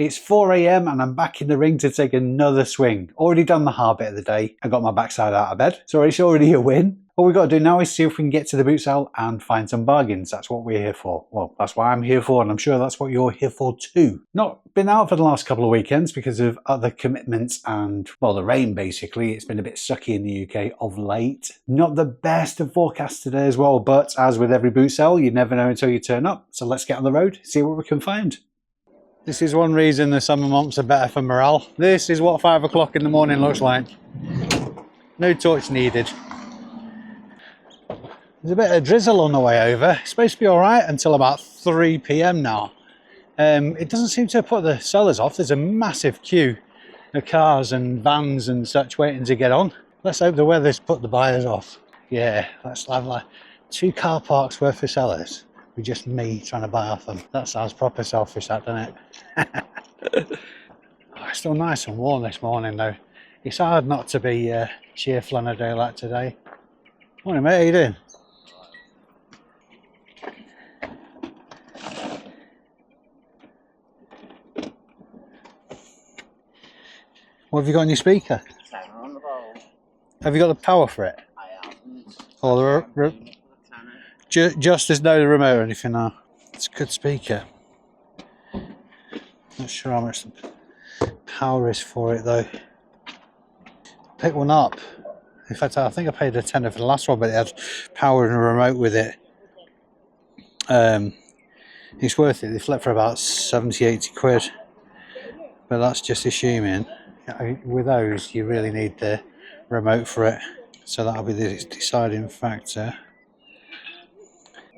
It's 4 AM and I'm back in the ring to take another swing. Already done the hard bit of the day. I got my backside out of bed, so it's already a win. All we've got to do now is see if we can get to the boot sale and find some bargains. That's what we're here for. Well, that's what I'm here for, and I'm sure that's what you're here for too. Not been out for the last couple of weekends because of other commitments and, well, the rain basically. It's been a bit sucky in the UK of late. Not the best of forecasts today as well, but as with every boot sale, you never know until you turn up. So let's get on the road, see what we can find. This is one reason the summer months are better for morale. This is what 5 o'clock in the morning looks like. No torch needed. There's a bit of drizzle on the way over. It's supposed to be alright until about 3 PM now. It doesn't seem to have put the sellers off. There's a massive queue of cars and vans and such waiting to get on. Let's hope the weather's put the buyers off. Yeah, let's have like 2 car parks worth of sellers with just me trying to buy off them. That sounds proper selfish, that, doesn't it? Oh, it's still nice and warm this morning though. It's hard not to be cheerful on a day like today. Morning mate, how you doing? What have you got on your speaker? Have you got the power for it? I haven't. Or just there's no remote or anything now. It's a good speaker. Not sure how much the power is for it though. Pick one up. In fact, I think I paid a tenner for the last one, but it had power and a remote with it. It's worth it. They flip for about 70-80 quid. But that's just assuming. With those, you really need the remote for it. So that'll be the deciding factor.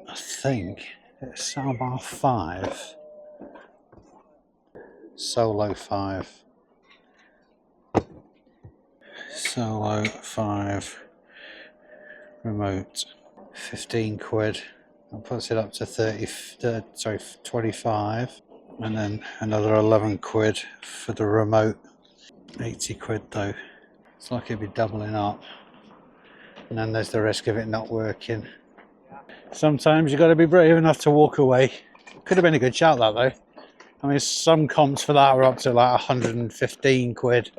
I think it's soundbar 5. Solo 5. Solo 5 remote 15 quid. That puts it up to 25, and then another 11 quid for the remote. 80 quid though. It's like it'd be doubling up, and then there's the risk of it not working. Sometimes you've got to be brave enough to walk away. Could have been a good shout that though. I mean, some comps for that are up to like 115 quid.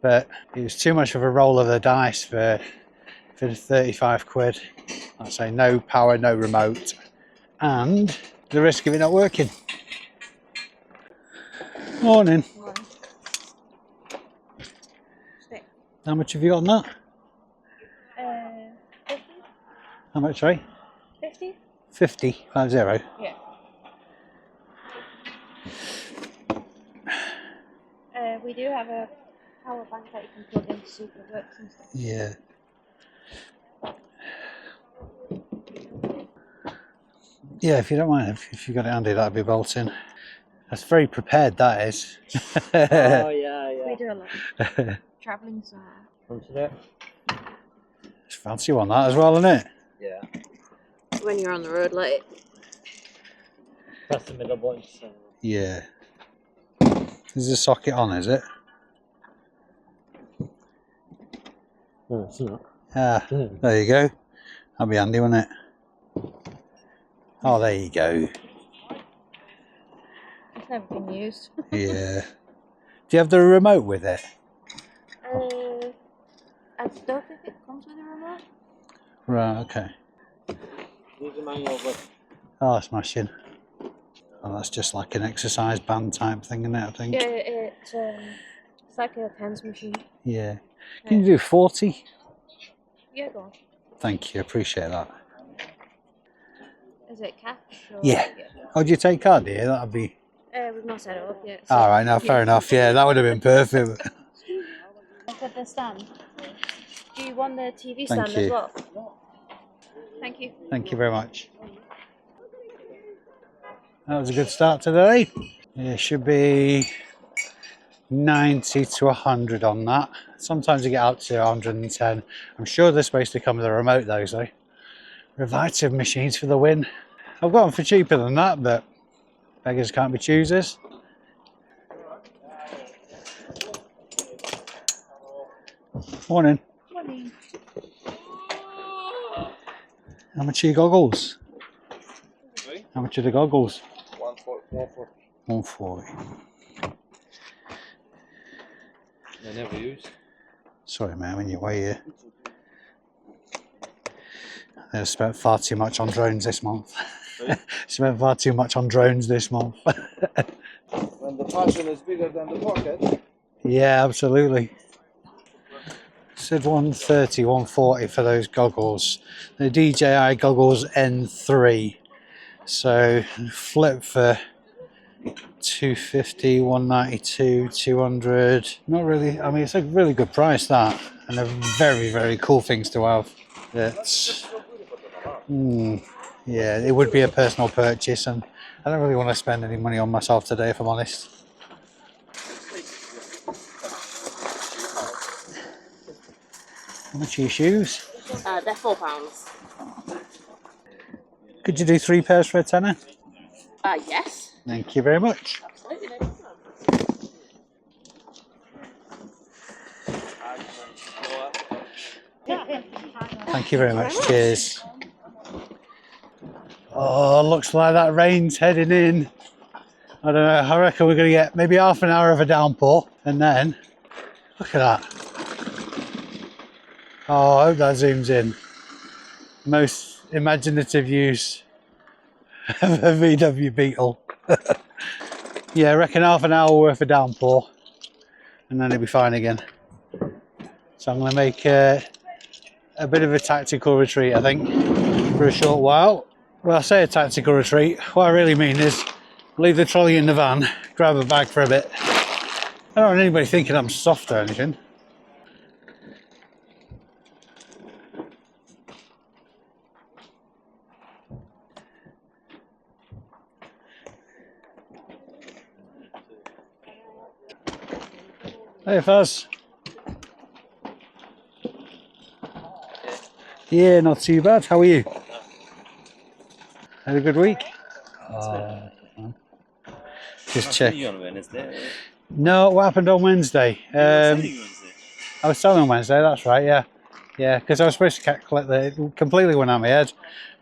But it was too much of a roll of the dice for 35 quid. Like I say, no power, no remote, and the risk of it not working. Morning. Morning. How much have you got on that? 50. How much, sorry? 50? 50, 50. Yeah. We do have a power bank that you can plug into super works and stuff. Yeah. Yeah, if you don't mind, if you got it handy, that'd be bolting. That's very prepared, that is. Oh yeah, We yeah. do a lot of travelling, so Wanted it? It's a fancy one, that as well, isn't it? Yeah. when you're on the road late. Press the middle button. So. Yeah. Is the socket on, is it? No, it's not. Ah, there you go. That'll be handy, won't it? Oh, there you go. It's never been used. Yeah. Do you have the remote with it? I don't think it comes with a remote. Right, okay. Use the manual button. Oh, smashing. Oh, that's just like an exercise band type thing, isn't it, I think? Yeah, it's like a pens machine. Yeah. Can you do 40? Yeah, go on. Thank you, appreciate that. Is it cash? Or Yeah. Oh, do you take card, do you? That'd be... We've not set it up yet. So Alright, now fair enough. Yeah, that would have been perfect. Look at the stand. Do you want the TV Thank stand you. as well? Thank you. Thank you very much. That was a good start to the day. Yeah, should be 90 to 100 on that. Sometimes you get out to 110. I'm sure they're supposed to come with a remote though, so Revitive machines for the win. I've got them for cheaper than that, but beggars can't be choosers. Morning. Morning. How much are your goggles? How much are the goggles? 140. 140. I never use. Sorry, man, when you weigh here. I've spent far too much on drones this month. Spent far too much on drones this month. When the passion is bigger than the pocket. Yeah, absolutely. Said 130, 140 for those goggles. The DJI goggles N3. So flip for 250, 192, 200. Not really, I mean, it's a really good price, that. And they're very, very cool things to have. It's, yeah, it would be a personal purchase, and I don't really want to spend any money on myself today, if I'm honest. How much are your shoes? They're £4. Could you do 3 pairs for a tenner? Yes. Thank you very much. Absolutely, no problem. Thank you very much. Cheers. Oh, looks like that rain's heading in. I don't know, I reckon we're going to get maybe half an hour of a downpour, and then, look at that. Oh, I hope that zooms in. Most imaginative use of a VW Beetle. Yeah, I reckon half an hour worth of downpour, and then it'll be fine again. So I'm going to make a bit of a tactical retreat, I think, for a short while. Well, I say a tactical retreat, what I really mean is leave the trolley in the van, grab a bag for a bit. I don't want anybody thinking I'm soft or anything. Hey Faz. Yeah, not too bad. How are you? Had a good week? Just check. You on Wednesday? No, what happened on Wednesday? I was selling on Wednesday, that's right, yeah. Yeah, because I was supposed to collect it completely went out of my head.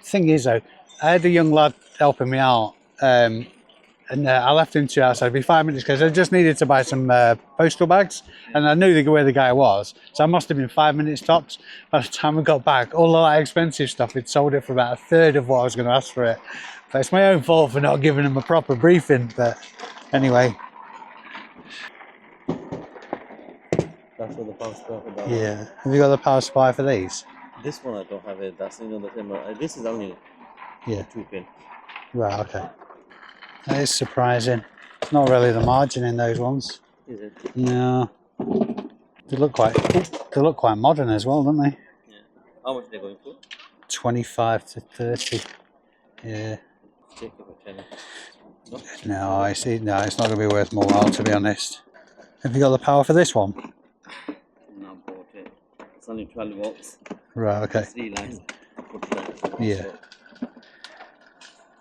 Thing is though, I had a young lad helping me out, and I left him to outside. It'd be 5 minutes because I just needed to buy some postal bags, and I knew where the guy was, so I must have been 5 minutes tops. By the time I got back, all of that expensive stuff, he'd sold it for about a third of what I was going to ask for it. But it's my own fault for not giving him a proper briefing. But anyway, That's what the power supply for that. yeah. Have you got the power supply for these? This one I don't have it. That's the same. This is only 2-pin. Right. Okay. That is surprising. It's not really the margin in those ones. Is it? No. They look quite modern as well, don't they? Yeah. How much are they going for? 25 to 30. Yeah. Check it for 10. No? No, I see. No, it's not going to be worth more while, to be honest. Have you got the power for this one? No, bought it. It's only 12 volts. Right. Okay. 3 lines. Yeah.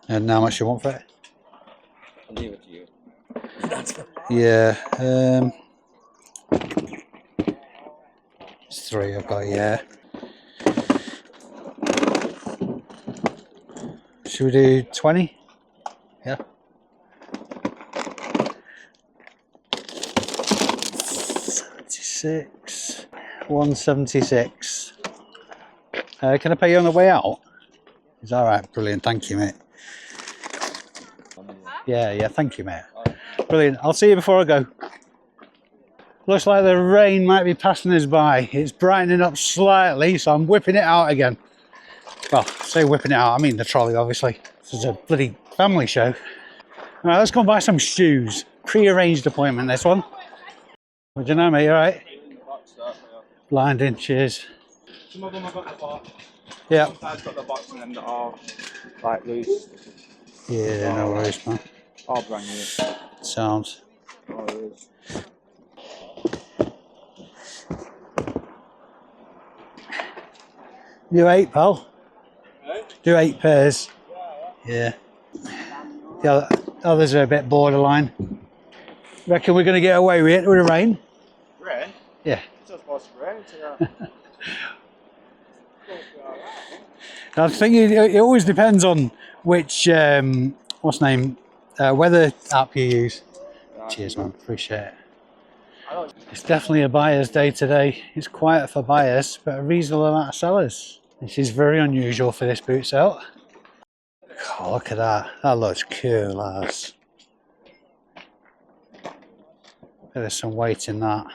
And how much you want for it? I'll leave it to you. Yeah. It's 3 I've got. Yeah. Should we do 20? Yeah. $76. 176. Can I pay you on the way out? Is that all right? Brilliant. Thank you, mate. Yeah. Thank you, mate. Brilliant. I'll see you before I go. Looks like the rain might be passing us by. It's brightening up slightly, so I'm whipping it out again. Well, I say whipping it out, I mean the trolley, obviously. This is a bloody family show. All right, let's go and buy some shoes. Pre-arranged appointment, this one. What do you know, mate? You all right? Blinding, cheers. Some of them have got the box. Yeah. Sometimes got the box and then that are like loose. Yeah, no worries, man. All brand new. Sounds. Oh, it is. Do 8, pal. Do 8 pairs. Yeah. The others are a bit borderline. Reckon we're going to get away with it with the rain? Rain? Yeah. It's just supposed to rain today. I think it always depends on which, what's name, weather app you use. Cheers, man. Appreciate it. It's definitely a buyer's day today. It's quiet for buyers, but a reasonable amount of sellers. This is very unusual for this boot sale. Oh, look at that. That looks cool, lads. There's some weight in that.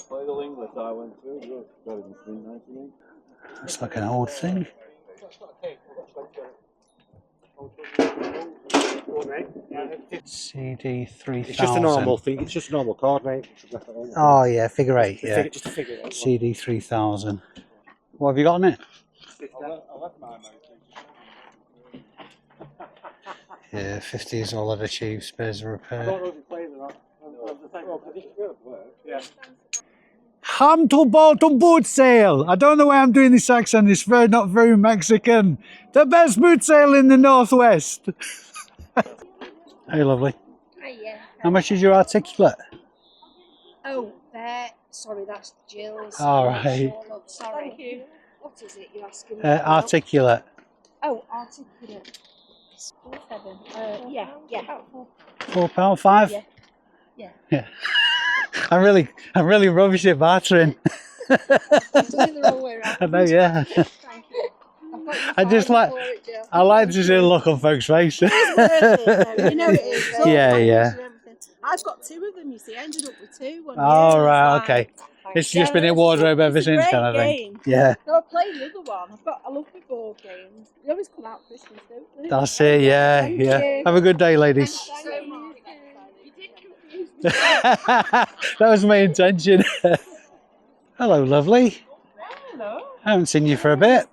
Little English I went through. It's like an old thing. CD 3000. It's just a normal thing. It's just a normal card, mate. Oh yeah, figure 8. Yeah. Just a figure 8. CD 3000. What have you got on it? Yeah, 50 is all I'd achieve. Spares a repair. Ham to bottom boot sale. I don't know why I'm doing this accent. It's not very Mexican. The best boot sale in the Northwest. Hey, lovely. Hiya. How much is your articulate? Oh, sorry, that's Jill's. All right. Sorry. Thank you. What is it you're asking me? Articulate. Oh, articulate. It's 4.7. Yeah. £4, 5. Yeah. I'm really rubbish at bartering. I'm doing the wrong way around. I know, yeah. Thank you. I just like, I like to see the look on folks' face. You know it is. It's all Yeah, packaged yeah. and everything. I've got 2 of them, you see. I ended up with 2. One Oh, year. right, It's okay. like, It's just been in wardrobe ever it's a since, great kind of thing. game. Yeah, So I play the other one. I love the board games. They always come out Christmas, don't they? that's it. Yeah, Thank yeah. you. Have a good day, ladies. Thank you. You did confuse me. That was my intention. Hello, lovely. Hello. I haven't seen you for a bit.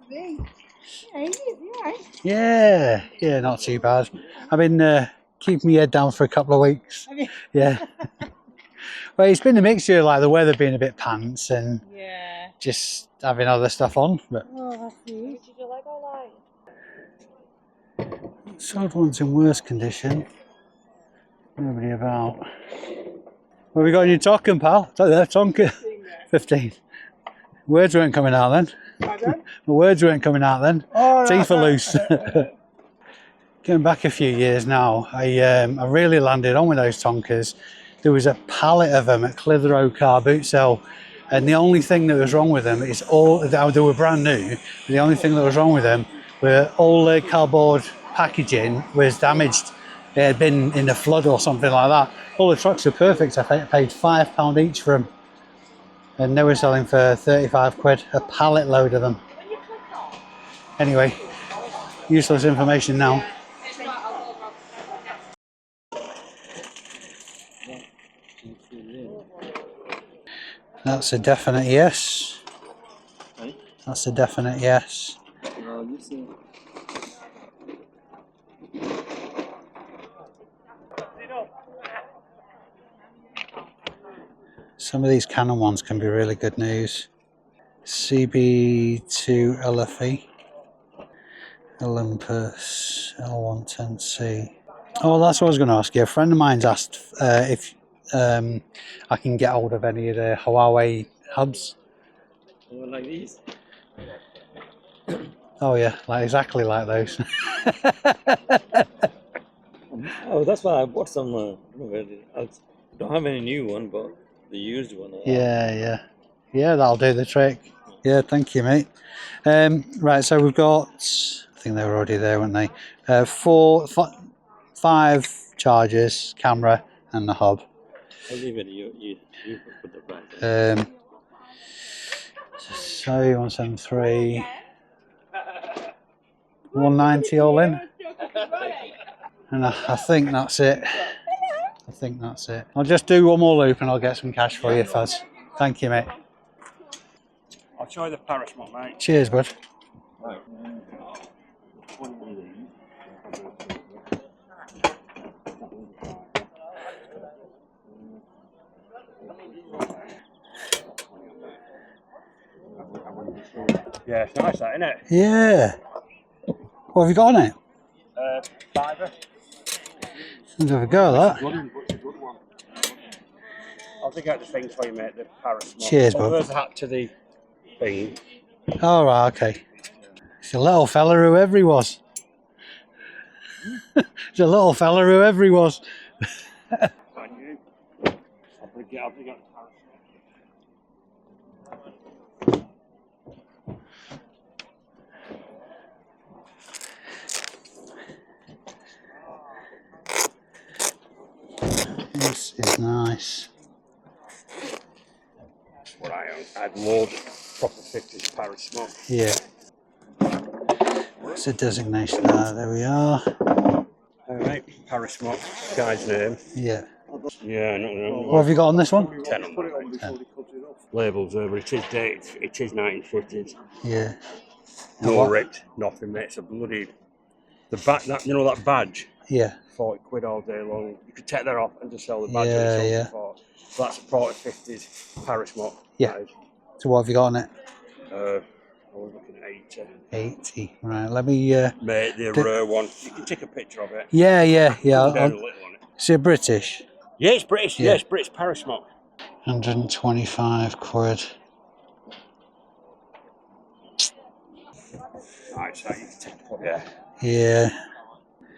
Yeah, you right? Yeah, not too bad. I've been keeping my head down for a couple of weeks. Yeah. Well, it's been a mixture, like the weather being a bit pants and Yeah. just having other stuff on. But Oh, that's neat. Did you like all light? sold one's in worse condition. Nobody about. What have we got in your talking, pal? Tonka. 15. Words weren't coming out then. The words weren't coming out then. Teeth are loose. Going back a few years now, I really landed on with those Tonkas. There was a pallet of them at Clitheroe car boot sale, and the only thing that was wrong with them is they were brand new. The only thing that was wrong with them were all the cardboard packaging was damaged. It had been in a flood or something like that. All the trucks are perfect. I paid £5 each for them, and they were selling for 35 quid a pallet load of them. Anyway, useless information now. That's a definite yes. That's a definite yes. Some of these Canon ones can be really good news. CB2 LFE, Olympus L110C. Oh, that's what I was going to ask you. A friend of mine's asked if I can get hold of any of the Huawei hubs. Like these. Oh yeah, like exactly like those. Oh, that's why I bought some. I don't have any new one, but the used one. Yeah, that'll do the trick. Yeah, thank you, mate. Right, so we've got, I think they were already there, weren't they? 5 chargers, camera, and the hub. I'll leave it. You put the price. So 173, 190 all in, and I think that's it. I think that's it. I'll just do one more loop and I'll get some cash for you, Fuzz. Thank you, mate. I'll try the Paris one, mate. Cheers, bud. Yeah, it's nice that, isn't it? Yeah. What have you got on it? Fiver. Let's have a go at that. I'll dig out the things for you, mate, the Paris one. Cheers, bud. There's a hat to the thing. All right, okay. It's a little fella whoever he was. It's a little fella whoever he was. Thank you. I'll bring it on Paris. This is nice. That's what I own. I had loads of proper 50s Paris smoke. Yeah. What's the designation there? There we are. Alright, Paris smoke, guy's name. Yeah. Yeah, no. What have you got on this one? 10 on that. Labels over, it is dated, it is 1950s. Yeah. No ripped, nothing, mate. It's a bloody. The back, that you know that badge? Yeah. 40 quid all day long. You could take that off and just sell the badge Yeah, on its yeah. own for. So that's a 40, 50s Paris smoke. Yeah. So what have you got on it? I was looking at 80. 80. Right, let me... Mate, the rare one. You can take a picture of it. Yeah. Put down a little on it. Is it British? Yeah, it's British. Yeah. Yeah, it's British Paris smoke. 125 quid. Right, so you can take a photo. Yeah. Yeah.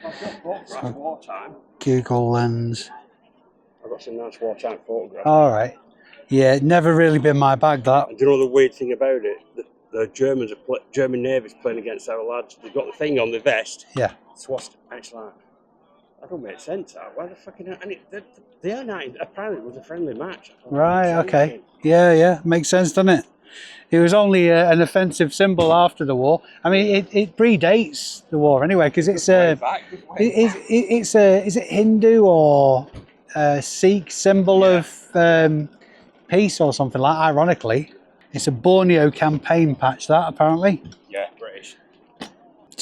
I've got photographs wartime. Google Lens. I've got some nice wartime photographs. Alright. Yeah, never really been my bag, that. And do you know the weird thing about it? The Germans are German Navy's playing against our lads. They've got the thing on the vest. Yeah. Swastika. It's like, that don't make sense. Why the fucking... And the air night, apparently, was a friendly match. Right, okay. Yeah. Makes sense, doesn't it? It was only an offensive symbol after the war. I mean, it predates the war anyway, because it's is it Hindu or Sikh symbol of peace or something like that, ironically. It's a Borneo campaign patch, that, apparently. Yeah, British. Do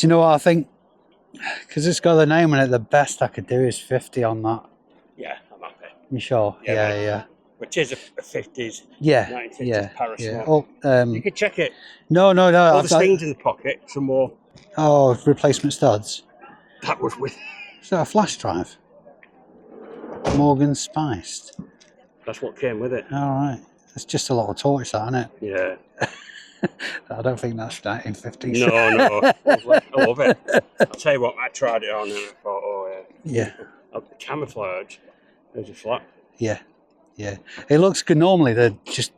you know what I think? Because it's got the name on it, the best I could do is 50 on that. Yeah, I'm happy. You sure? Yeah. Which is a 50s, Yeah, 1950s Paris yeah. smoke. Oh, You can check it. No. All the things in the pocket, some more. Oh, replacement studs. That was with... Is that a flash drive? Morgan Spiced. That's what came with it. All right. It's just a lot of torch, that, isn't it? Yeah. I don't think that's 1950s. No. I love it. I'll tell you what, I tried it on and I thought, oh yeah. Yeah. The camouflage, there's a flap. Yeah. It looks good normally. They're just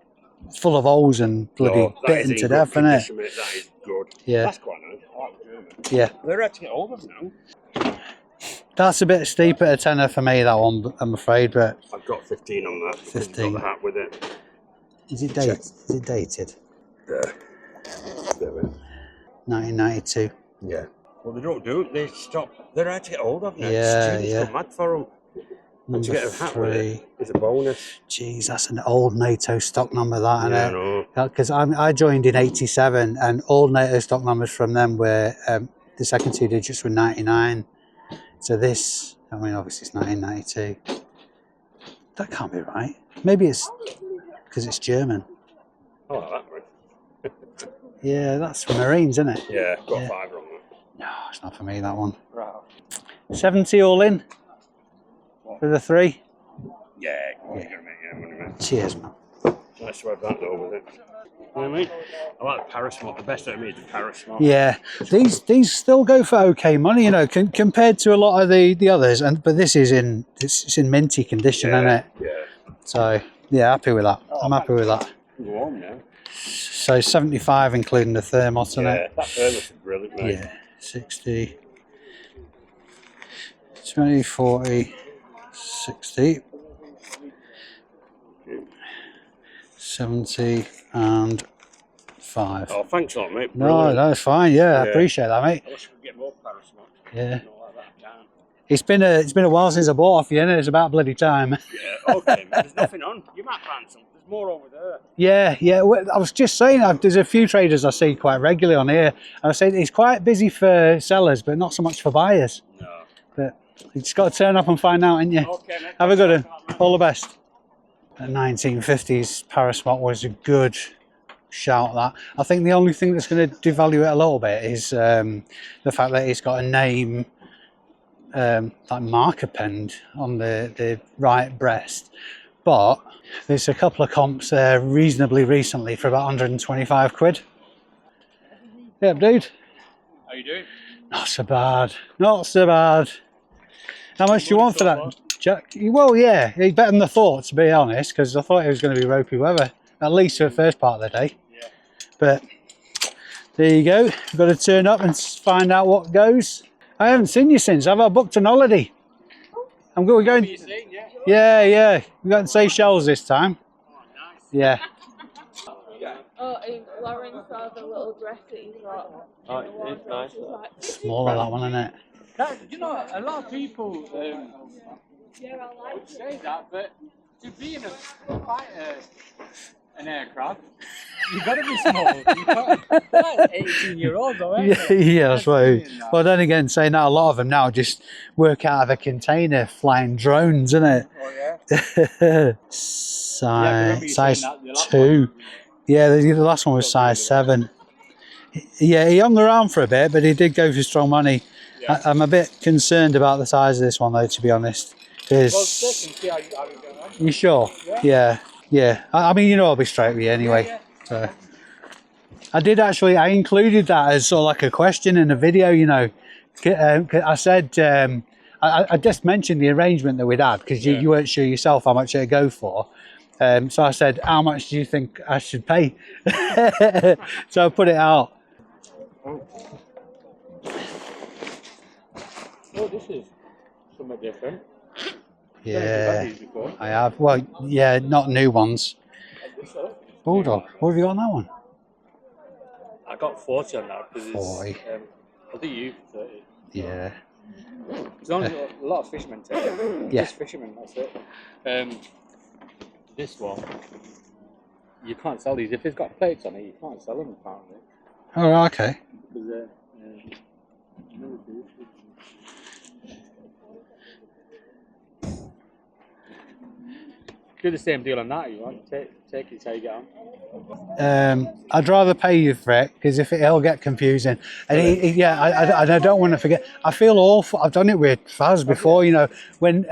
full of holes and bloody bitten to death, isn't it? That is good. Yeah. That's quite nice. I like the German. Yeah. They're had to get hold of now. That's a bit steep at a tenner for me, that one, I'm afraid, but... I've got 15 on that. 15. Got the hat with it. Is it dated? Is it dated? Yeah. 1992. Yeah. Well, they don't do it. They stop. They're hard to get hold of now. Yeah, Students yeah. go mad for them. And to Number get a hat with 3. it is a bonus. Jeez, that's an old NATO stock number, that, isn't Yeah, it? I know. Because I joined in 87 and all NATO stock numbers from them were the second 2 digits were 99. So this, I mean, obviously it's 1992. That can't be right. Maybe it's because it's German. I like that one. Yeah, that's Marines, isn't it? Yeah, got Yeah. 5 on that. No, it's not for me, that one. Right. 70 all in for the 3. Yeah, you're going to make money, man. Cheers, man. Nice to have that though with it. You know what I mean? I like the Paris smoke. The best out of me is the Paris smoke. Yeah, these still go for okay money, you know, compared to a lot of the others. But this is it's in minty condition, isn't it? Yeah. So yeah, happy with that. I'm happy with that. Go home now. So 75 including the thermos, isn't Yeah, it? that thermos is brilliant, mate. Yeah, 60, 20, 40, 60, 70 and 5. Oh, thanks a lot, mate. No, Brilliant. that's fine. Yeah, I Yeah. appreciate that, mate. I wish we could get more Paris smoke. Yeah. Not like that down. It's been a while since I bought off you, innit? It's about bloody time. Yeah, okay, man. There's nothing on. You might find some. There's more over there. Yeah. Well, I was just saying, there's a few traders I see quite regularly on here. And I say it's quite busy for sellers, but not so much for buyers. No. But you just got to turn up and find out, ain't you? Okay, mate. Have a good one. All the best. The 1950s Paris smoke was a good shout, that. I think the only thing that's going to devalue it a little bit is the fact that it's got a name like marker penned on the right breast. But there's a couple of comps there reasonably recently for about 125 quid. Yep, dude. How you doing? Not so bad. Not so bad. How much do you want for that? Well, yeah, he's better than I thought, to be honest, because I thought it was going to be ropey weather, at least for the first part of the day. Yeah. But there you go. We've got to turn up and find out what goes. I haven't seen you since. Have I booked an holiday? We're going. Yeah. We're going to Seychelles this time. Oh, nice. Yeah. Oh, and Lauren saw the little dress that you got. Oh, it's nice. She's like, Smaller, that one, isn't it? You know, a lot of people yeah, I like say that, but to be in an aircraft, you got to be small. You can't. That's 18-year-olds, though, ain't Yeah, that's right. saying that. Well, then again, saying that, a lot of them now just work out of a container flying drones, isn't it? Oh, yeah. Size you saying that the last 2. one. Yeah, the last one was size 7. Yeah, he hung around for a bit, but he did go for strong money. Yeah. I'm a bit concerned about the size of this one, though, to be honest. Well, Because check and see how you going on. you sure? Yeah. I mean, you know, I'll be straight with you anyway. Yeah. So I included that as sort of like a question in the video. You know, I said I just mentioned the arrangement that we'd had because you weren't sure yourself how much it'd go for. So I said, how much do you think I should pay? So I put it out. Oh, this is something different. Yeah, I have. Well, yeah, not new ones. Bulldog. What have you got on that one? I got 40 on that because it's. 40. I'll do you for 30. Yeah. There's only a lot of fishermen take it. Yeah. Just fishermen, that's it. This one, you can't sell these. If it's got plates on it, you can't sell them apparently. Oh, okay. Because do the same deal on that if you want. Take it, how you get on. I'd rather pay you for it because if it'll get confusing, and I don't want to forget. I feel awful. I've done it with Faz before. You know, when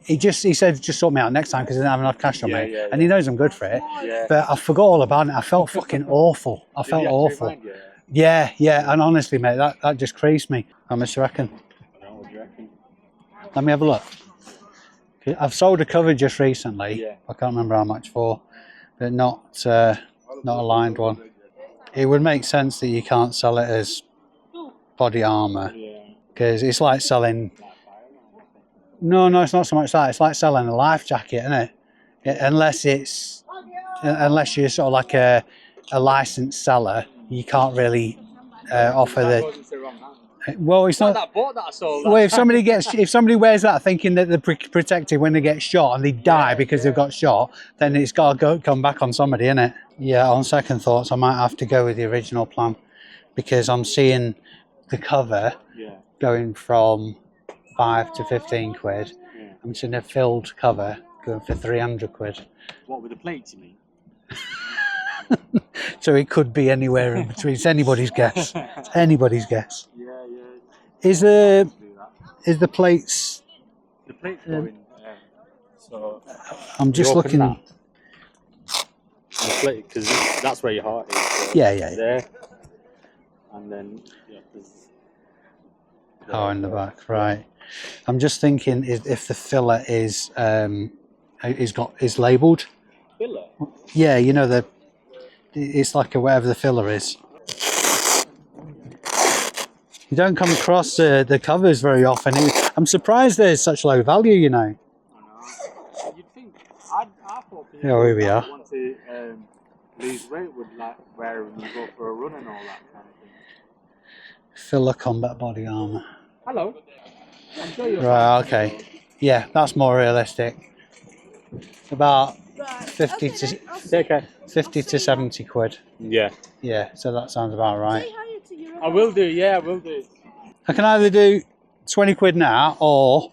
he said just sort me out next time because I didn't have enough cash on me, and he knows I'm good for it. Yeah. But I forgot all about it. I felt fucking awful. I felt awful. Remind you? Yeah, and honestly, mate, that just creased me. How much do you reckon? What do you reckon? Let me have a look. I've sold a cover just recently. Yeah. I can't remember how much for, but not a lined one. It would make sense that you can't sell it as body armor because it's like selling. No, it's not so much that. It's like selling a life jacket, isn't it? Unless you're sort of like a licensed seller, you can't really offer the. Well, it's not that boat that I sold. Well, if somebody wears that thinking that they're protected when they get shot and they die because they've got shot, then it's got to come back on somebody, innit? Yeah, on second thoughts, I might have to go with the original plan because I'm seeing the cover going from 5 to 15 quid. I'm seeing a filled cover going for 300 quid. What, with the plates, you mean? So it could be anywhere in between. It's anybody's guess. It's anybody's guess. Yeah. Is the plates? The plates going. So I'm just open looking. that. Because that's where your heart is. So Yeah. There. And then In the back, right. I'm just thinking if the filler is labelled. Filler. Yeah, you know it's like whatever the filler is. You don't come across the covers very often. I'm surprised there's such low value, you know. I know. You'd think I thought people Yeah, here we are. want to lose weight would like wear when you go for a run and all that kind of thing. Filler combat body armor. Hello. I'm sure you're Right, okay. Yeah, that's more realistic. About 50 to 70 quid. Yeah. Yeah, so that sounds about right. I will do, I will do. I can either do 20 quid now or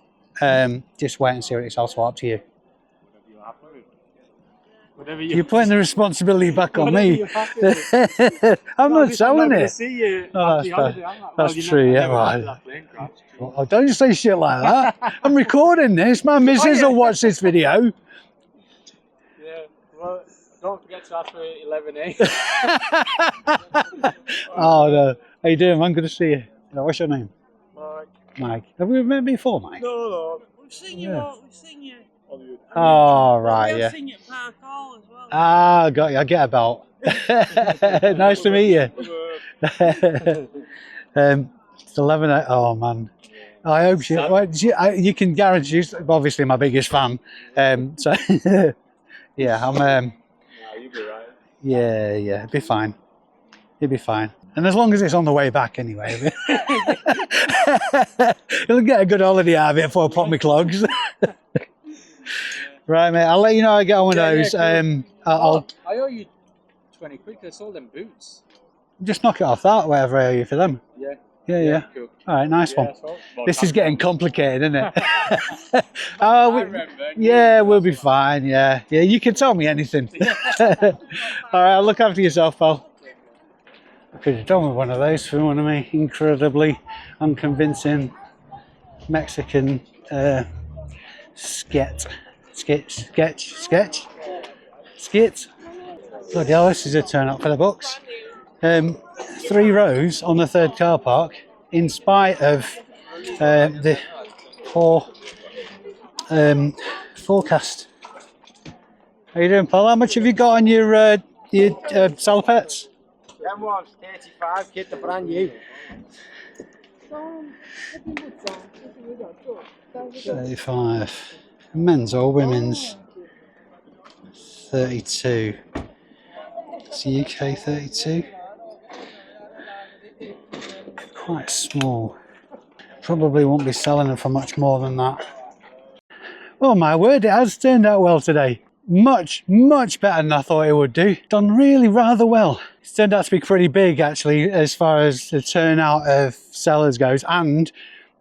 just wait and see what it's all up to you. Whatever you're happy with. You're putting the responsibility back on whatever me. you're happy with. I'm not selling it. See you Oh, after that's holiday. fair. I'm like, That's you know, true, I yeah, never right. had that plane crash. Oh, don't say shit like that. I'm recording this. My missus will watch this video. Yeah, well, don't forget to ask for 11A. Oh, no. How you doing, man? Good to see you. What's your name? Mark. Mike. Have we met before, Mike? No. We've seen you. Yeah. We've seen you. Oh, right, We've yeah. seen you at Park Hall as well. Ah, got you. I get about. Nice to meet you. It's 11. Oh, man. I hope she. Well, you can guarantee she's obviously my biggest fan. So, yeah, I'm. You'll be right. Yeah, it'd be fine. It'd be fine. And as long as it's on the way back anyway. You'll get a good holiday out of it before I pop my clogs. Right, mate. I'll let you know how I get on with those. Cool. I'll I owe you 20 quid because I sold them boots. just knock it off that, whatever I owe you for them. Yeah. Yeah. Cool. All right, nice one. That's all. Well, This is getting complicated, isn't it? I Oh, remember. yeah, we'll be fine. Yeah, you can tell me anything. All right, look after yourself, pal. I could have done with one of those for one of me incredibly unconvincing Mexican skits. Bloody hell, this is a turn up for the books. 3 rows on the 3rd car park, in spite of the poor forecast. How you doing, pal? How much have you got on your salopettes? Them ones, 35, kid, they're brand new. 35. Men's or women's? 32. It's UK 32. Quite small. Probably won't be selling them for much more than that. Oh my word, it has turned out well today. Much better than I thought it would do. Done really rather well. It's turned out to be pretty big actually as far as the turnout of sellers goes, and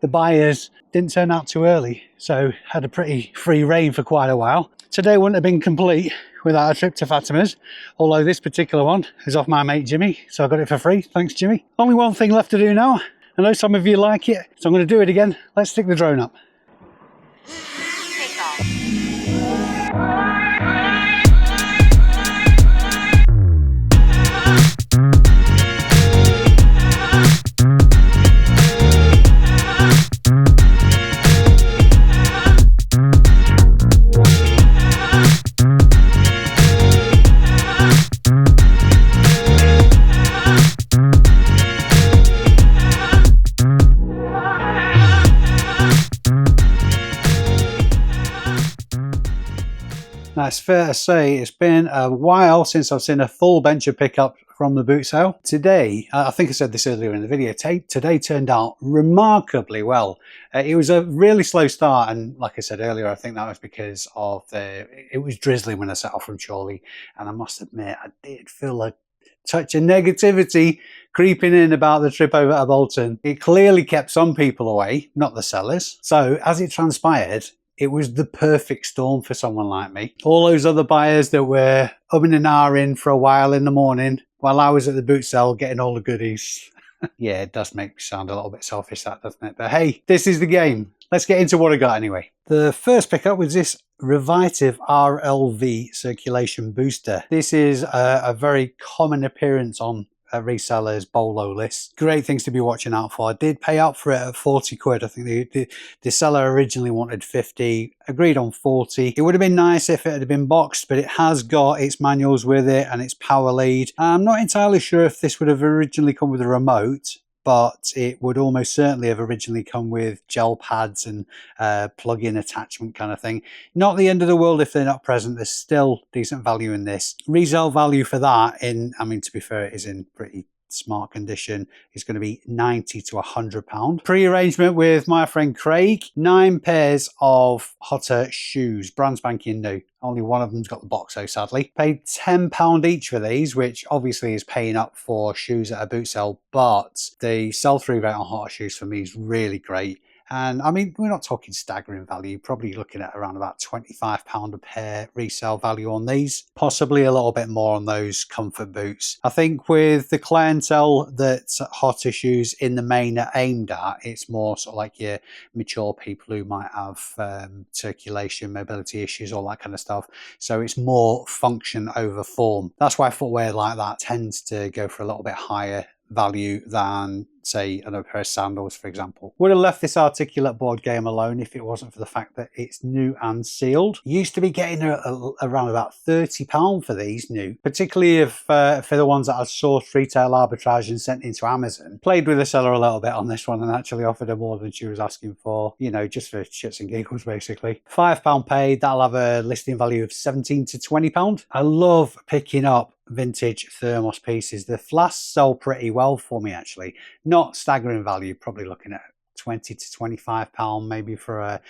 the buyers didn't turn out too early, so had a pretty free reign for quite a while. Today wouldn't have been complete without a trip to Fatima's, although this particular one is off my mate Jimmy, so I got it for free. Thanks, Jimmy. Only one thing left to do now. I know some of you like it, so I'm going to do it again. Let's stick the drone up. Now, it's fair to say it's been a while since I've seen a full bench of pickup from the boot sale. Today, I think I said this earlier in the video, today turned out remarkably well. It was a really slow start, and like I said earlier, I think that was because of it was drizzling when I set off from Chorley, and I must admit, I did feel a touch of negativity creeping in about the trip over to Bolton. It clearly kept some people away, not the sellers. So as it transpired, it was the perfect storm for someone like me. All those other buyers that were umming and ahhing for a while in the morning while I was at the boot sale getting all the goodies. Yeah, it does make me sound a little bit selfish, that, doesn't it? But hey, this is the game. Let's get into what I got anyway. The first pickup was this Revitive RLV circulation booster. This is a very common appearance on resellers BOLO list. Great things to be watching out for. I did pay up for it at 40 quid. I think the seller originally wanted 50, agreed on 40. It would have been nice if it had been boxed, but it has got its manuals with it and its power lead. I'm not entirely sure if this would have originally come with a remote, but it would almost certainly have originally come with gel pads and plug-in attachment kind of thing. Not the end of the world if they're not present. There's still decent value in this. Resale value for that, I mean, to be fair, it is in pretty smart condition, is going to be £90 to £100. Pre-arrangement with my friend Craig. 9 pairs of Hotter shoes, brand spanking new. Only one of them's got the box though, sadly. Paid £10 each for these, which obviously is paying up for shoes at a boot sale, but the sell-through rate on Hotter shoes for me is really great. And I mean, we're not talking staggering value, probably looking at around about £25 a pair resale value on these, possibly a little bit more on those comfort boots. I think with the clientele that Hotter shoes in the main are aimed at, it's more sort of like your mature people who might have circulation, mobility issues, all that kind of stuff. So it's more function over form. That's why footwear like that tends to go for a little bit higher value than, say, a pair of sandals, for example. Would have left this articulate board game alone if it wasn't for the fact that it's new and sealed. You used to be getting around about £30 for these new, particularly if for the ones that I sourced retail arbitrage and sent into Amazon. Played with the seller a little bit on this one and actually offered her more than she was asking for, you know, just for shits and giggles, basically. £5 paid, that'll have a listing value of £17 to £20. I love picking up vintage thermos pieces. The flasks sell pretty well for me, actually. Not staggering value, probably looking at £20 to £25 maybe for a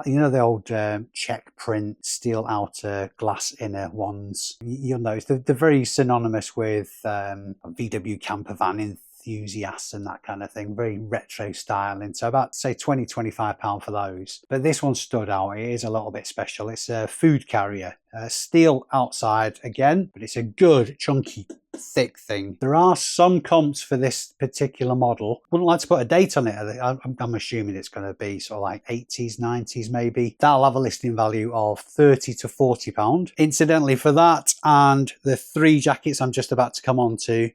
you know, the old check print steel outer glass inner ones. You'll notice they're very synonymous with VW camper van enthusiasts and that kind of thing, very retro styling. So about, say, £20 to £25 for those. But this one stood out. It is a little bit special. It's a food carrier, steel outside again, but it's a good chunky thick thing. There are some comps for this particular model. Wouldn't like to put a date on it. I'm assuming it's going to be sort of like 80s, 90s maybe. That'll have a listing value of £30 to £40. Incidentally, for that and the 3 jackets I'm just about to come on to,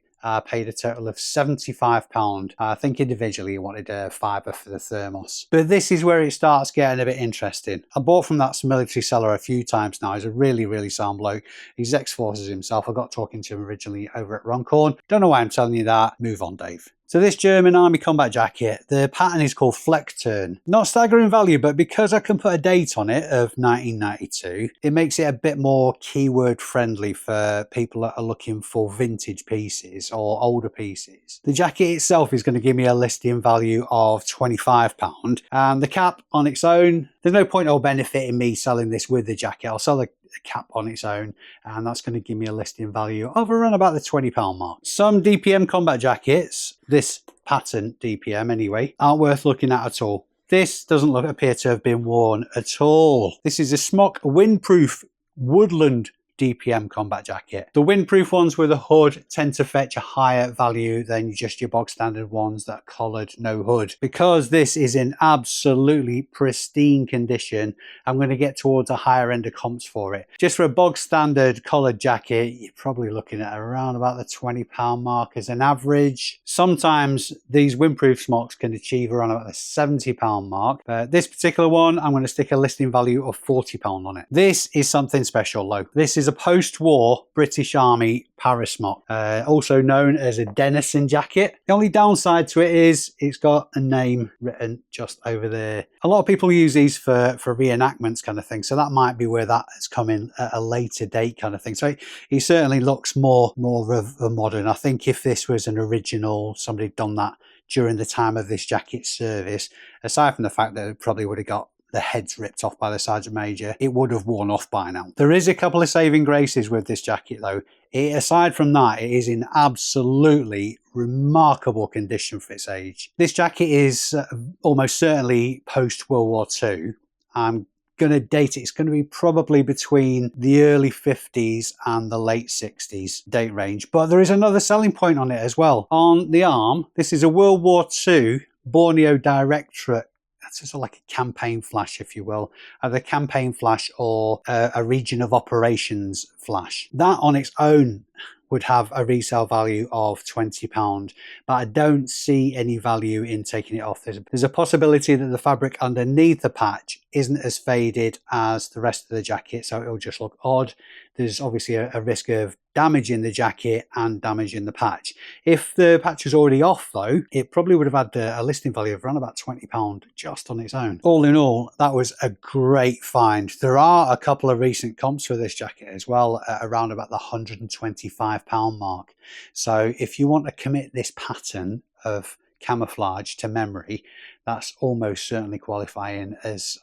paid a total of £75. I think individually he wanted a £5 for the thermos. But this is where it starts getting a bit interesting. I bought from that military seller a few times now. He's a really, really sound bloke. He's ex-forces himself. I got talking to him originally over at Runcorn. Don't know why I'm telling you that. Move on, Dave. So this German Army combat jacket, the pattern is called Fleck Turn. Not staggering value, but because I can put a date on it of 1992, it makes it a bit more keyword friendly for people that are looking for vintage pieces or older pieces. The jacket itself is going to give me a listing value of £25, and the cap on its own, there's no point or benefit in me selling this with the jacket. I'll sell the cap on its own, and that's going to give me a listing value of around about the £20 mark. Some DPM combat jackets, this pattern DPM anyway, aren't worth looking at all. This doesn't appear to have been worn at all. This is a smock windproof woodland DPM combat jacket. The windproof ones with a hood tend to fetch a higher value than just your bog standard ones that are collared, no hood. Because this is in absolutely pristine condition, I'm going to get towards a higher end of comps for it. Just for a bog standard collared jacket, you're probably looking at around about the £20 mark as an average. Sometimes these windproof smocks can achieve around about the £70 mark. But this particular one, I'm going to stick a listing value of £40 on it. This is something special though. This is a post-war British Army parasmock, also known as a Denison jacket. The only downside to it is it's got a name written just over there. A lot of people use these for reenactments kind of thing, so that might be where that has come in at a later date kind of thing. So he certainly looks more of a modern. I think if this was an original, somebody had done that during the time of this jacket's service, aside from the fact that it probably would have got the heads ripped off by the Sergeant Major, it would have worn off by now. There is a couple of saving graces with this jacket though. Aside from that, it is in absolutely remarkable condition for its age. This jacket is almost certainly post-World War II. I'm going to date it. It's going to be probably between the early 50s and the late 60s date range. But there is another selling point on it as well. On the arm, this is a World War II Borneo Directorate. That's sort of like a campaign flash, if you will, either a campaign flash or a region of operations flash. That on its own would have a resale value of £20, but I don't see any value in taking it off. There's a possibility that the fabric underneath the patch isn't as faded as the rest of the jacket, so it'll just look odd. There's obviously a risk of damaging the jacket and damaging the patch. If the patch was already off though, it probably would have had a listing value of around about £20 just on its own. All in all, that was a great find. There are a couple of recent comps for this jacket as well, at around about the £125 mark. So if you want to commit this pattern of camouflage to memory, that's almost certainly qualifying as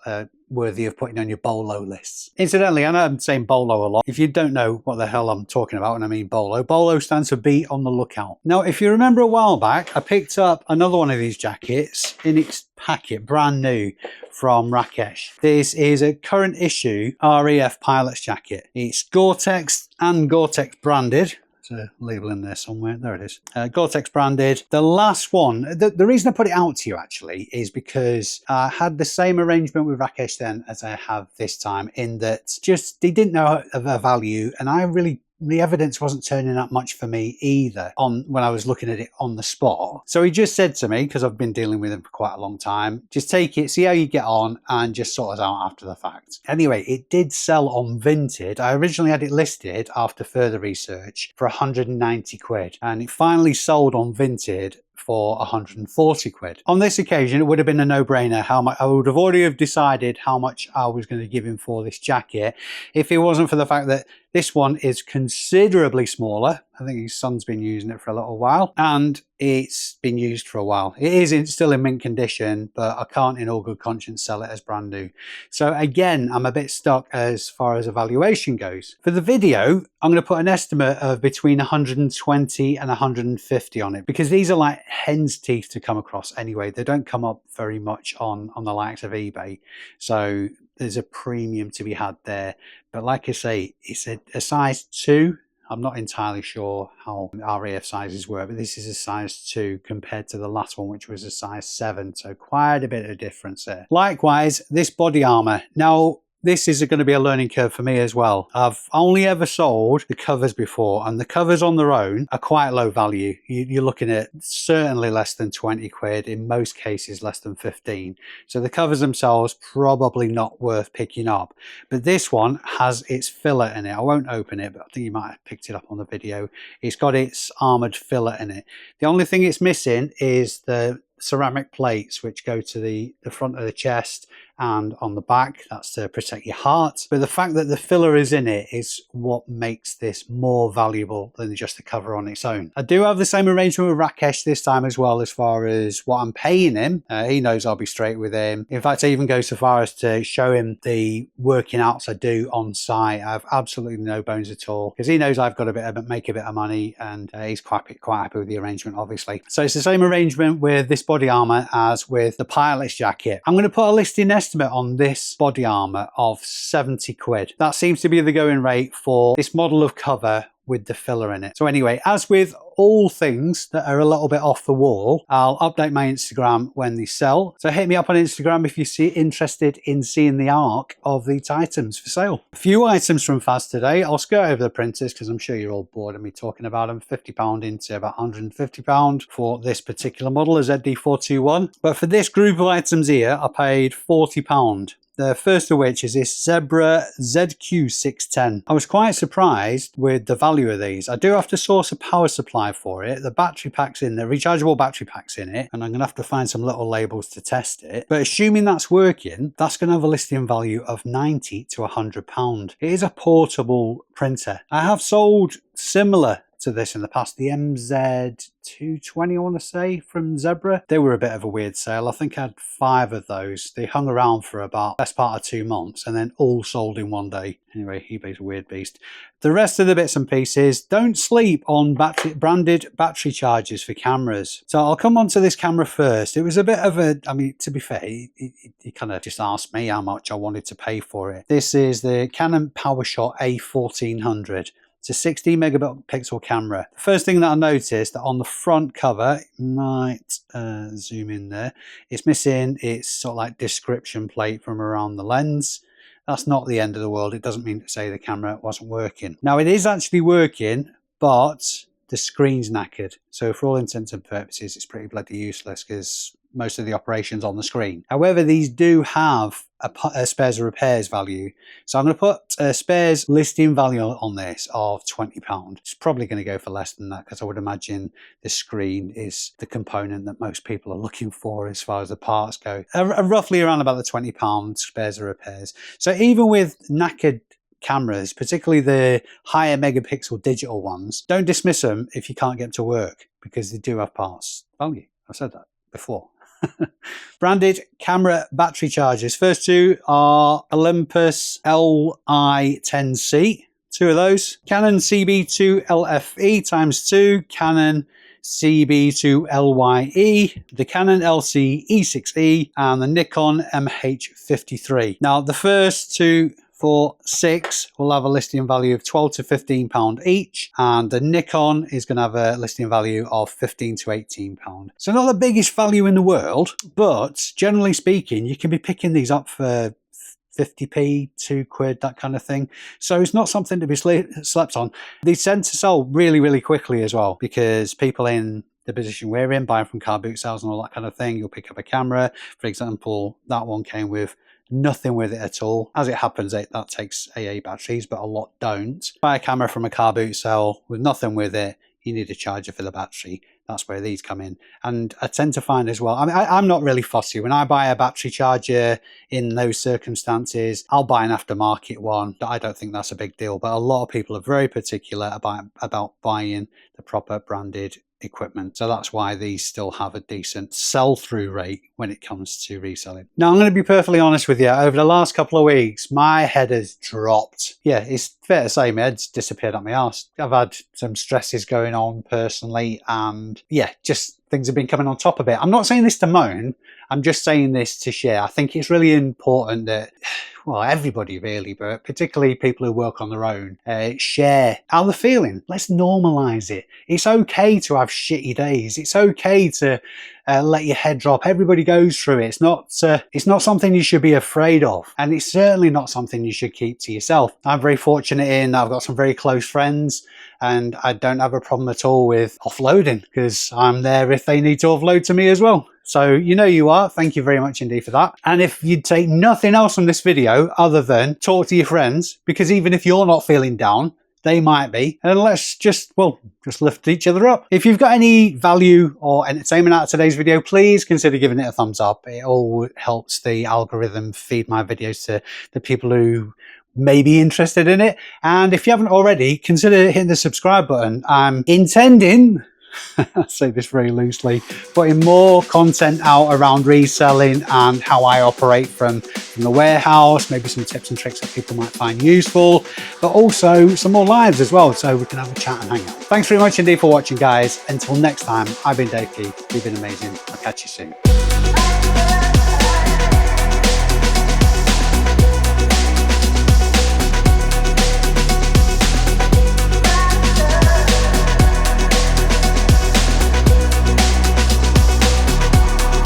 worthy of putting on your BOLO lists. Incidentally, I know I'm saying BOLO a lot. If you don't know what the hell I'm talking about when I mean BOLO, BOLO stands for be on the lookout. Now, if you remember a while back, I picked up another one of these jackets in its packet, brand new, from Rakesh. This is a current issue RAF pilot's jacket. It's Gore-Tex and Gore-Tex branded. A label in there somewhere. There it is. Gore-Tex branded. The last one, the reason I put it out to you actually is because I had the same arrangement with Rakesh then as I have this time, in that just they didn't know of a value and I really the evidence wasn't turning out much for me either when I was looking at it on the spot. So he just said to me, because I've been dealing with him for quite a long time, just take it, see how you get on, and just sort us out after the fact. Anyway, it did sell on Vinted. I originally had it listed after further research for 190 quid, and it finally sold on Vinted for 140 quid. On this occasion, it would have been a no-brainer. I would have already have decided how much I was going to give him for this jacket if it wasn't for the fact that this one is considerably smaller. I think his son's been using it for a little while, and it's been used for a while. It is still in mint condition, but I can't in all good conscience sell it as brand new. So again, I'm a bit stuck as far as evaluation goes. For the video, I'm going to put an estimate of between 120 and 150 on it, because these are like hen's teeth to come across anyway. They don't come up very much on the likes of eBay. So there's a premium to be had there. But like I say, it's a size 2. I'm not entirely sure how RAF sizes work, but this is a size 2 compared to the last one, which was a size 7. So quite a bit of difference there. Likewise, this body armor. Now, this is going to be a learning curve for me as well. I've only ever sold the covers before, and the covers on their own are quite low value. You're looking at certainly less than 20 quid, in most cases less than 15. So the covers themselves probably not worth picking up. But this one has its filler in it. I won't open it, but I think you might have picked it up on the video. It's got its armored filler in it. The only thing it's missing is the ceramic plates which go to the front of the chest and on the back. That's to protect your heart. But the fact that the filler is in it is what makes this more valuable than just the cover on its own. I do have the same arrangement with Rakesh this time as well, as far as what I'm paying him. He knows I'll be straight with him. In fact, I even go so far as to show him the working outs I do on site. I have absolutely no bones at all, because he knows I've got make a bit of money, and he's quite happy with the arrangement, obviously. So it's the same arrangement with this body armor as with the pilot's jacket. I'm going to put a listing estimate on this body armor of 70 quid. That seems to be the going rate for this model of cover with the filler in it. So anyway, as with all things that are a little bit off the wall, I'll update my Instagram when they sell. So hit me up on Instagram if you're interested in seeing the arc of these items for sale. A few items from Faz today. I'll skirt over the printers because I'm sure you're all bored of me talking about them. £50 into about £150 for this particular model, a ZD421. But for this group of items here, I paid £40. The first of which is this Zebra ZQ610. I was quite surprised with the value of these. I do have to source a power supply for it. The battery pack's in there, rechargeable battery pack's in it, and I'm going to have to find some little labels to test it. But assuming that's working, that's going to have a listing value of £90 to £100. It is a portable printer. I have sold similar to this in the past, the MZ220 I want to say from Zebra. They were a bit of a weird sale. I think I had 5 of those. They hung around for about best part of 2 months and then all sold in one day. Anyway, eBay's a weird beast. The rest of the bits and pieces, don't sleep on branded battery chargers for cameras. So I'll come on to this camera first. It was a bit of a, I mean, to be fair, he kind of just asked me how much I wanted to pay for it. This is the Canon PowerShot A1400. It's a 16 megapixel camera. The first thing that I noticed, that on the front cover, you might zoom in there, it's missing its sort of like description plate from around the lens. That's not the end of the world. It doesn't mean to say the camera wasn't working. Now it is actually working, but the screen's knackered. So for all intents and purposes, it's pretty bloody useless because most of the operations on the screen. However, these do have a spares or repairs value. So I'm going to put a spares listing value on this of £20. It's probably going to go for less than that because I would imagine the screen is the component that most people are looking for as far as the parts go. Roughly around about the £20 spares or repairs. So even with knackered cameras, particularly the higher megapixel digital ones, don't dismiss them if you can't get them to work, because they do have parts value. I've said that before. Branded camera battery chargers. First two are Olympus Li10C, 2 of those. Canon CB2 LFE ×2, Canon CB2 LYE, the Canon LC E6E, and the Nikon MH53. Now the first 2 for 6 will have a listing value of £12 to £15 each, and the Nikon is going to have a listing value of £15 to £18. So not the biggest value in the world, but generally speaking, you can be picking these up for 50p, £2, that kind of thing. So it's not something to be slept on. These tend to sell really, really quickly as well, because people in the position we're in, buying from car boot sales and all that kind of thing, you'll pick up a camera. For example, that one came with nothing with it at all. As it happens, that takes AA batteries, but a lot don't. Buy a camera from a car boot sale with nothing with it, you need a charger for the battery. That's where these come in. And I tend to find as well, I mean, I'm not really fussy. When I buy a battery charger in those circumstances, I'll buy an aftermarket one. I don't think that's a big deal, but a lot of people are very particular about buying the proper branded equipment. So that's why these still have a decent sell-through rate when it comes to reselling. Now, I'm going to be perfectly honest with you. Over the last couple of weeks, my head has dropped. Yeah, it's fair to say my head's disappeared up my arse. I've had some stresses going on personally, and yeah, just things have been coming on top of it. I'm not saying this to moan. I'm just saying this to share. I think it's really important that, well, everybody really, but particularly people who work on their own, share how they're feeling. Let's normalize it. It's okay to have shitty days. It's okay to let your head drop. Everybody goes through it. It's not something you should be afraid of, and it's certainly not something you should keep to yourself. I'm very fortunate in that I've got some very close friends, and I don't have a problem at all with offloading, because I'm there if they need to offload to me as well. So you know you are. Thank you very much indeed for that. And if you'd take nothing else from this video other than talk to your friends, because even if you're not feeling down, they might be, and let's just lift each other up. If you've got any value or entertainment out of today's video, please consider giving it a thumbs up. It all helps the algorithm feed my videos to the people who may be interested in it. And if you haven't already, consider hitting the subscribe button. I'm intending, I say this very loosely, putting more content out around reselling and how I operate from the warehouse, maybe some tips and tricks that people might find useful, but also some more lives as well, so we can have a chat and hang out. Thanks very much indeed for watching, guys. Until next time, I've been Dave Keeffe. You've been amazing. I'll catch you soon.